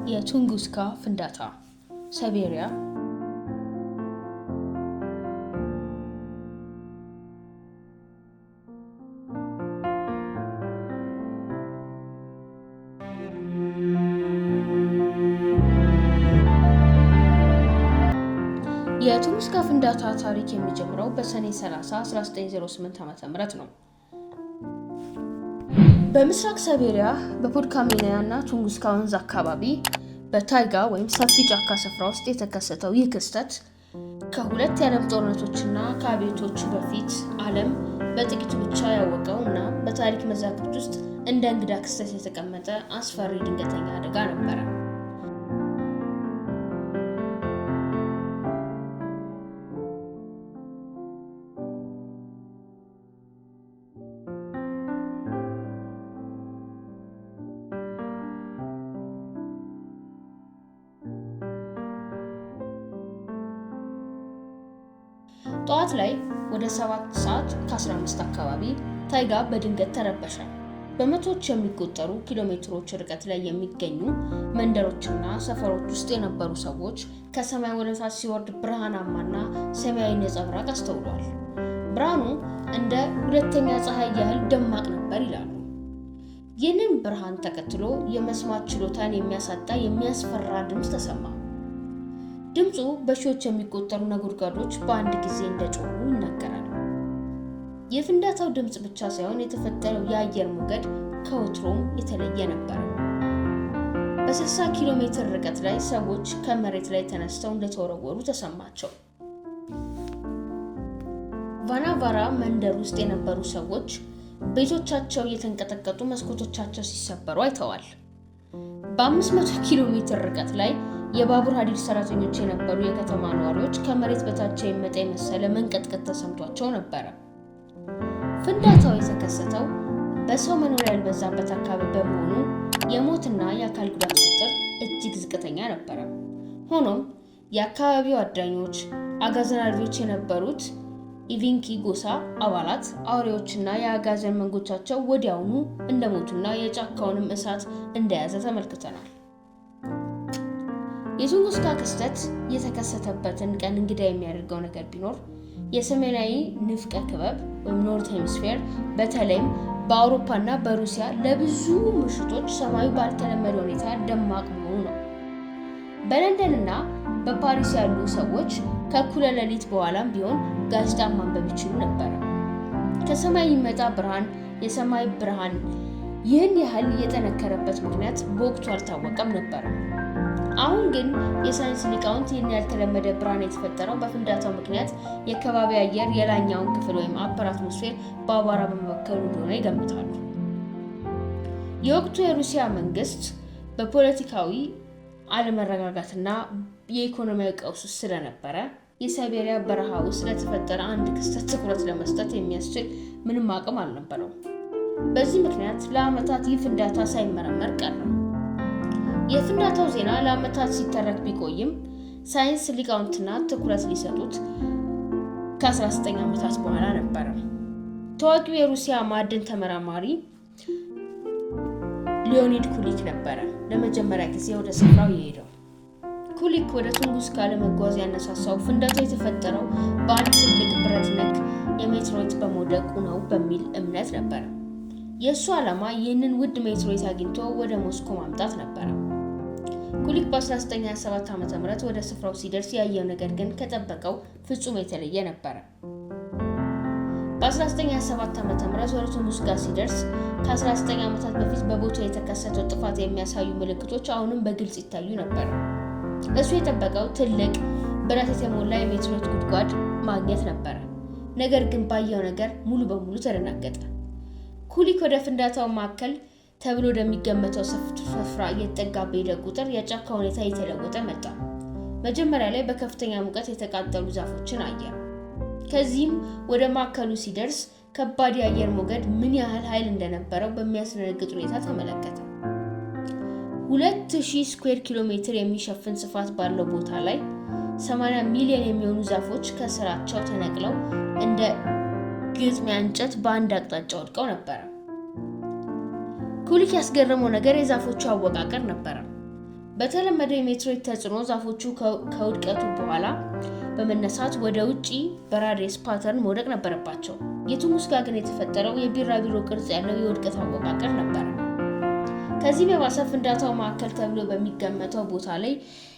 የቱንጉስካ ፍንዳታ ሳይቤሪያ የቱንጉስካ ፍንዳታ ታሪክ የሚጀምረው በሰኔ 30 1908 ዓ.ም ነው። በምስራቅ ሳይቤሪያ በፖድካሜኒያ እና ቱንጉስካ ወንዝ አካባቢ በታይጋ ወይም ሰፊ ጫካ ስፍራ ውስጥ የተከሰተው ይህ ክስተት ከሁለት የዓለም ጦርነቶችና ከአብዮቶቹ በፊት ዓለም በጥቂቱ ብቻ ያወቀው እና በታሪክ መዛግብት ውስጥ እንደ እንግዳ ክስተት የተቀመጠ አስፈሪ ድንገተኛ አደጋ ነበረ። ጠዋት ላይ ወደ 7 ሰዓት ከ15 አካባቢ ታይጋ በድንገት ተረበሸ። በመቶዎች የሚቆጠሩ ኪሎ ሜትሮች ርቀት ላይ የሚገኙ መንደሮችና ሰፈሮች ውስጥ የነበሩ ሰዎች ከሰማይ ወደ ታች ሲወርድ ብርሃናማና ሰማያዊ ነጸብራቅ አስተውለዋል። ብርሃኑ እንደ ሁለተኛ ፀሐይ ያህል ደማቅ ነበር ይላሉ። ይህንን ብርሃን ተከትሎ የመስማት ችሎታን የሚያሳጣ የሚያስፈራ ድምፅ ተሰማ። ድምፁ በሺዎች የሚቆጠሩ ነጎድጓዶች በአንድ ጊዜ እንደጮሁ ይናገራል። የፍንዳታው ድምፅ ብቻ ሳይሆን የተፈጠረው የአየር ሞገድ ከወትሮም የተለየ ነበር። በ60 ኪሎ ሜትር ርቀት ላይ ሰዎች ከመሬት ላይ ተነስተው እንደተወረወሩ ተሰማቸው። ቫናቫራ መንደር ውስጥ የነበሩ ሰዎች ቤቶቻቸው እየተንቀጠቀጡ መስኮቶቻቸው ሲሰበሩ አይተዋል። በ500 ኪሎ ሜትር ርቀት ላይ የባቡር ሀዲድ ሰራተኞች የነበሩ የከተማ ነዋሪዎች ከመሬት በታች የሚመጣ የመሰለ መንቀጥቀጥ ተሰምቷቸው ነበረ። ፍንዳታው የተከሰተው በሰው መኖሪያ ያልበዛበት አካባቢ በመሆኑ የሞትና የአካል ጉዳት ቁጥር እጅግ ዝቅተኛ ነበረ። ሆኖም የአካባቢው አዳኞች፣ አጋዘን አርቢዎች የነበሩት ኢቪንኪ ጎሳ አባላት አውሬዎችና የአጋዘን መንጎቻቸው ወዲያውኑ እንደሞቱና የጫካውንም እሳት እንደያዘ ተመልክተናል። የቱንጉስካ ክስተት የተከሰተበትን ቀን እንግዳ የሚያደርገው ነገር ቢኖር የሰሜናዊ ንፍቀ ክበብ ወይም ኖርት ሄሚስፌር በተለይም በአውሮፓና በሩሲያ ለብዙ ምሽቶች ሰማዩ ባልተለመደ ሁኔታ ደማቅ መሆኑ ነው። በለንደንና በፓሪስ ያሉ ሰዎች ከእኩለ ሌሊት በኋላም ቢሆን ጋዜጣ ማንበብ ይችሉ ነበር። ከሰማይ የሚመጣ ብርሃን የሰማይ ብርሃን ይህን ያህል የጠነከረበት ምክንያት በወቅቱ አልታወቀም ነበር። አሁን ግን የሳይንስ ሊቃውንት ይህን ያልተለመደ ብርሃን የተፈጠረው በፍንዳታው ምክንያት የከባቢ አየር የላይኛውን ክፍል ወይም አፐር አትሞስፌር በአቧራ በመበከሉ እንደሆነ ይገምታሉ። የወቅቱ የሩሲያ መንግስት በፖለቲካዊ አለመረጋጋትና የኢኮኖሚያዊ ቀውስ ውስጥ ስለነበረ የሳይቤሪያ በረሃ ውስጥ ለተፈጠረ አንድ ክስተት ትኩረት ለመስጠት የሚያስችል ምንም አቅም አልነበረውም። በዚህ ምክንያት ለዓመታት ይህ ፍንዳታ ሳይመረመር ቀረ። የፍንዳታው ዜና ለዓመታት ሲተረክ ቢቆይም ሳይንስ ሊቃውንትና ትኩረት ሊሰጡት ከ19 ዓመታት በኋላ ነበረ። ታዋቂው የሩሲያ ማዕድን ተመራማሪ ሊዮኒድ ኩሊክ ነበረ ለመጀመሪያ ጊዜ ወደ ስፍራው የሄደው። ኩሊክ ወደ ቱንጉስካ ለመጓዝ ያነሳሳው ፍንዳታው የተፈጠረው በአንድ ትልቅ ብረት ነክ የሜትሮይት በመውደቁ ነው በሚል እምነት ነበረ። የእሱ ዓላማ ይህንን ውድ ሜትሮይት አግኝቶ ወደ ሞስኮ ማምጣት ነበረ። ኩሊክ በ1927 ዓ.ም ወደ ስፍራው ሲደርስ ያየው ነገር ግን ከጠበቀው ፍጹም የተለየ ነበረ። በ1927 ዓ.ም ወደ ቱንጉስካ ሲደርስ ከ19 ዓመታት በፊት በቦታው የተከሰተው ጥፋት የሚያሳዩ ምልክቶች አሁንም በግልጽ ይታዩ ነበር። እሱ የጠበቀው ትልቅ ብረት የተሞላ የሜትሮይት ጉድጓድ ማግኘት ነበረ። ነገር ግን ባየው ነገር ሙሉ በሙሉ ተደናገጠ። ኩሊክ ወደ ፍንዳታው ማዕከል ተብሎ ወደሚገመተው ስፍራ እየተጠጋ በሄደ ቁጥር የጫካ ሁኔታ እየተለወጠ መጣ። መጀመሪያ ላይ በከፍተኛ ሙቀት የተቃጠሉ ዛፎችን አየ። ከዚህም ወደ ማዕከሉ ሲደርስ ከባድ የአየር ሞገድ ምን ያህል ኃይል እንደነበረው በሚያስደነግጥ ሁኔታ ተመለከተ። 2000 ስኩዌር ኪሎ ሜትር የሚሸፍን ስፋት ባለው ቦታ ላይ 80 ሚሊዮን የሚሆኑ ዛፎች ከስራቸው ተነቅለው እንደ ግጥሚያ እንጨት በአንድ አቅጣጫ ወድቀው ነበር። ኩሊክ ያስገረመው ነገር የዛፎቹ አወቃቀር ነበር። በተለመደው የሜትሮይድ ተጽዕኖ ዛፎቹ ከውድቀቱ በኋላ በመነሳት ወደ ውጪ በራዲየስ ፓተርን መውደቅ ነበረባቸው። የቱንጉስካ ግን የተፈጠረው የቢራቢሮ ቅርጽ ያለው የውድቀት አወቃቀር ነበር። ከዚህም የባሰ ፍንዳታው ማዕከል ተብሎ በሚገመተው ቦታ ላይ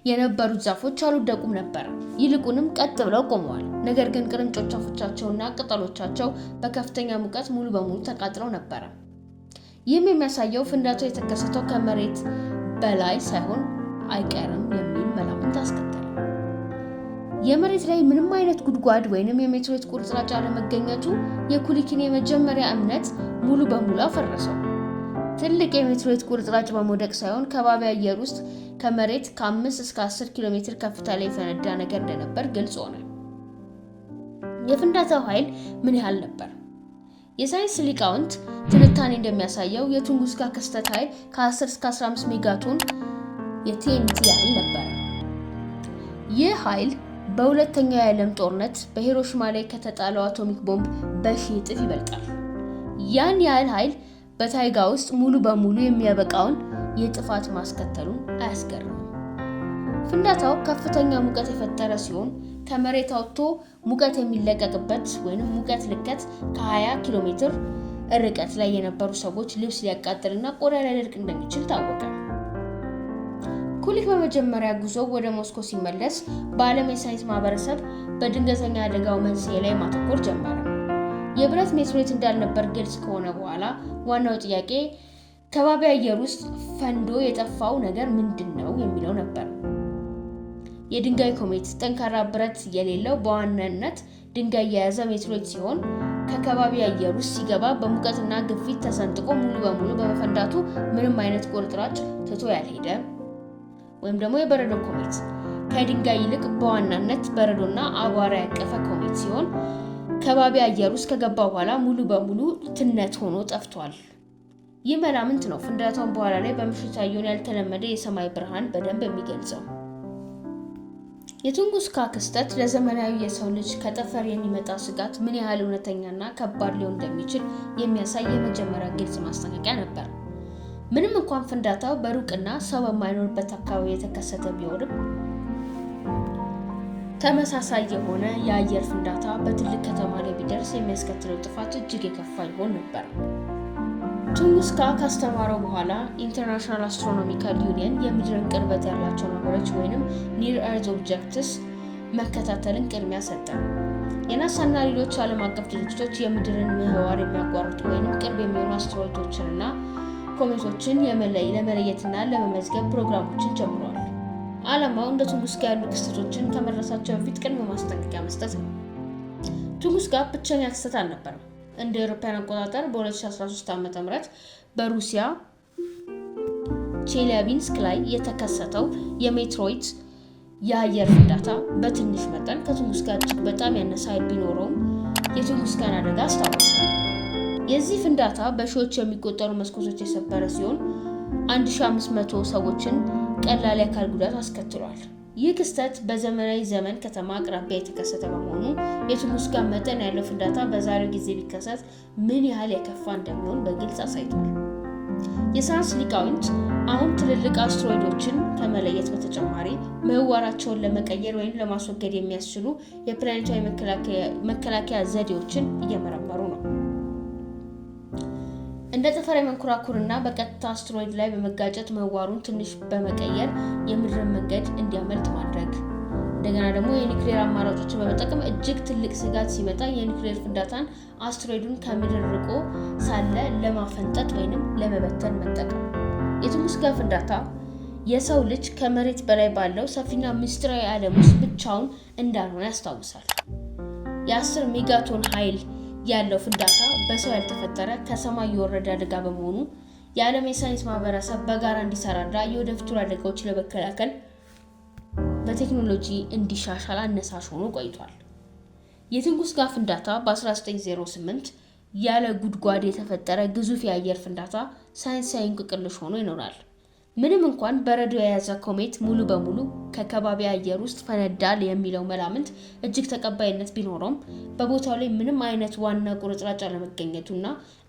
የነበሩት ዛፎች አልወደቁም ነበር፣ ይልቁንም ቀጥ ብለው ቆመዋል። ነገር ግን ቅርንጫፎቻቸውና ቅጠሎቻቸው በከፍተኛ ሙቀት ሙሉ በሙሉ ተቃጥለው ነበር። ይህም የሚያሳየው ፍንዳታው የተከሰተው ከመሬት በላይ ሳይሆን አይቀርም የሚል መላምት አስከተለ። የመሬት ላይ ምንም አይነት ጉድጓድ ወይንም የሜትሮይድ ቁርጥራጭ አለመገኘቱ የኩሊኪን የመጀመሪያ እምነት ሙሉ በሙሉ አፈረሰው። ትልቅ የሜትሮይድ ቁርጥራጭ በመውደቅ ሳይሆን ከባቢ አየር ውስጥ ከመሬት ከ5 እስከ 10 ኪሎ ሜትር ከፍታ ላይ የፈነዳ ነገር እንደነበር ግልጽ ሆነ። የፍንዳታው ኃይል ምን ያህል ነበር? የሳይንስ ሊቃውንት ትንታኔ እንደሚያሳየው የቱንጉስካ ክስተት ኃይል ከ10 እስከ 15 ሜጋቶን የቲኤንቲ ያህል ነበር። ይህ ኃይል በሁለተኛው የዓለም ጦርነት በሂሮሺማ ላይ ከተጣለው አቶሚክ ቦምብ በሺህ እጥፍ ይበልጣል። ያን ያህል ኃይል በታይጋ ውስጥ ሙሉ በሙሉ የሚያበቃውን የጥፋት ማስከተሉን አያስገርምም። ፍንዳታው ከፍተኛ ሙቀት የፈጠረ ሲሆን ከመሬት አውጥቶ ሙቀት የሚለቀቅበት ወይንም ሙቀት ልቀት ከ20 ኪሎ ሜትር ርቀት ላይ የነበሩ ሰዎች ልብስ ሊያቃጥልና ቆዳ ሊያደርቅ እንደሚችል ታወቀ። ኩሊክ በመጀመሪያ ጉዞ ወደ ሞስኮ ሲመለስ በዓለም የሳይንስ ማህበረሰብ በድንገተኛ አደጋው መንስኤ ላይ ማተኮር ጀመረ። የብረት ሜትሮይድ እንዳልነበር ግልጽ ከሆነ በኋላ ዋናው ጥያቄ ከባቢ አየር ውስጥ ፈንዶ የጠፋው ነገር ምንድን ነው የሚለው ነበር። የድንጋይ ኮሜት ጠንካራ ብረት የሌለው በዋናነት ድንጋይ የያዘ ሜትሮይድ ሲሆን ከከባቢ አየር ውስጥ ሲገባ በሙቀትና ግፊት ተሰንጥቆ ሙሉ በሙሉ በመፈንዳቱ ምንም አይነት ቁርጥራጭ ትቶ ያልሄደ ወይም ደግሞ የበረዶ ኮሜት ከድንጋይ ይልቅ በዋናነት በረዶና አቧራ ያቀፈ ኮሜት ሲሆን ከባቢ አየር ውስጥ ከገባ በኋላ ሙሉ በሙሉ ትነት ሆኖ ጠፍቷል። ይህ መላምት ነው ፍንዳታውን በኋላ ላይ በምሽት ያየውን ያልተለመደ የሰማይ ብርሃን በደንብ የሚገልጸው። የቱንጉስካ ክስተት ለዘመናዊ የሰው ልጅ ከጠፈር የሚመጣ ስጋት ምን ያህል እውነተኛና ከባድ ሊሆን እንደሚችል የሚያሳይ የመጀመሪያ ግልጽ ማስጠንቀቂያ ነበር። ምንም እንኳን ፍንዳታው በሩቅና ሰው በማይኖርበት አካባቢ የተከሰተ ቢሆንም ተመሳሳይ የሆነ የአየር ፍንዳታ በትልቅ ከተማ ላይ ቢደርስ የሚያስከትለው ጥፋት እጅግ የከፋ ይሆን ነበር። ቱንጉስካ ካስተማረው በኋላ ኢንተርናሽናል አስትሮኖሚካል ዩኒየን የምድርን ቅርበት ያላቸው ነገሮች ወይንም ኒር ኤርዝ ኦብጀክትስ መከታተልን ቅድሚያ ሰጠ። የናሳና ሌሎች ዓለም አቀፍ ድርጅቶች የምድርን ምህዋር የሚያቋርጡ ወይንም ቅርብ የሚሆኑ አስትሮይዶችንና ኮሜቶችን ለመለየትና ለመመዝገብ ፕሮግራሞችን ጀምሯል። ዓላማው እንደ ቱንጉስካ ያሉ ክስተቶችን ከመድረሳቸው በፊት ቅድመ ማስጠንቀቂያ መስጠት ነው። ቱንጉስካ ብቸኛ ክስተት አልነበረም። እንደ አውሮፓውያን አቆጣጠር በ2013 ዓ.ም በሩሲያ ቼሊያቢንስክ ላይ የተከሰተው የሜትሮይድ የአየር ፍንዳታ በትንሽ መጠን ከቱንጉስካ እጅግ በጣም ያነሰ ኃይል ቢኖረውም የቱንጉስካን አደጋ አስታወሰ። የዚህ ፍንዳታ በሺዎች የሚቆጠሩ መስኮቶች የሰበረ ሲሆን 1500 ሰዎችን ቀላል የአካል ጉዳት አስከትሏል። ይህ ክስተት በዘመናዊ ዘመን ከተማ አቅራቢያ የተከሰተ በመሆኑ የቱንጉስካ መጠን ያለው ፍንዳታ በዛሬው ጊዜ ቢከሰት ምን ያህል የከፋ እንደሚሆን በግልጽ አሳይቷል። የሳይንስ ሊቃውንት አሁን ትልልቅ አስትሮይዶችን ከመለየት በተጨማሪ ምህዋራቸውን ለመቀየር ወይም ለማስወገድ የሚያስችሉ የፕላኔታዊ መከላከያ ዘዴዎችን እየመረመሩ ነው። እንደ ጠፈር መንኮራኩርና በቀጥታ አስትሮይድ ላይ በመጋጨት ምህዋሩን ትንሽ በመቀየር የምድርን መንገድ እንዲያመልጥ ማድረግ። እንደገና ደግሞ የኒውክሌር አማራጮችን በመጠቀም እጅግ ትልቅ ስጋት ሲመጣ የኒውክሌር ፍንዳታን አስትሮይዱን ከምድር ርቆ ሳለ ለማፈንጠጥ ወይንም ለመበተን መጠቀም። የቱንጉስካ ፍንዳታ የሰው ልጅ ከመሬት በላይ ባለው ሰፊና ምስጢራዊ ዓለም ውስጥ ብቻውን እንዳልሆነ ያስታውሳል። የ10 ሜጋቶን ኃይል ያለው ፍንዳታ በሰው ያልተፈጠረ ከሰማይ የወረደ አደጋ በመሆኑ የዓለም የሳይንስ ማህበረሰብ በጋራ እንዲሰራና የወደፊቱን አደጋዎች ለመከላከል በቴክኖሎጂ እንዲሻሻል አነሳሽ ሆኖ ቆይቷል። የቱንጉስካ ፍንዳታ በ1908 ያለ ጉድጓድ የተፈጠረ ግዙፍ የአየር ፍንዳታ ሳይንሳዊ እንቆቅልሽ ሆኖ ይኖራል። ምንም እንኳን በረዶ የያዘ ኮሜት ሙሉ በሙሉ ከከባቢ አየር ውስጥ ፈነዳል የሚለው መላምት እጅግ ተቀባይነት ቢኖረውም በቦታው ላይ ምንም አይነት ዋና ቁርጥራጭ አለመገኘቱና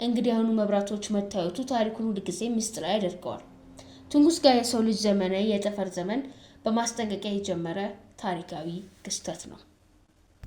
እንግዳ የሆኑ መብራቶች መታየቱ ታሪኩን ሁልጊዜ ምስጢራዊ ያደርገዋል። ቱንጉስጋ የሰው ልጅ ዘመናዊ የጠፈር ዘመን በማስጠንቀቂያ የጀመረ ታሪካዊ ክስተት ነው።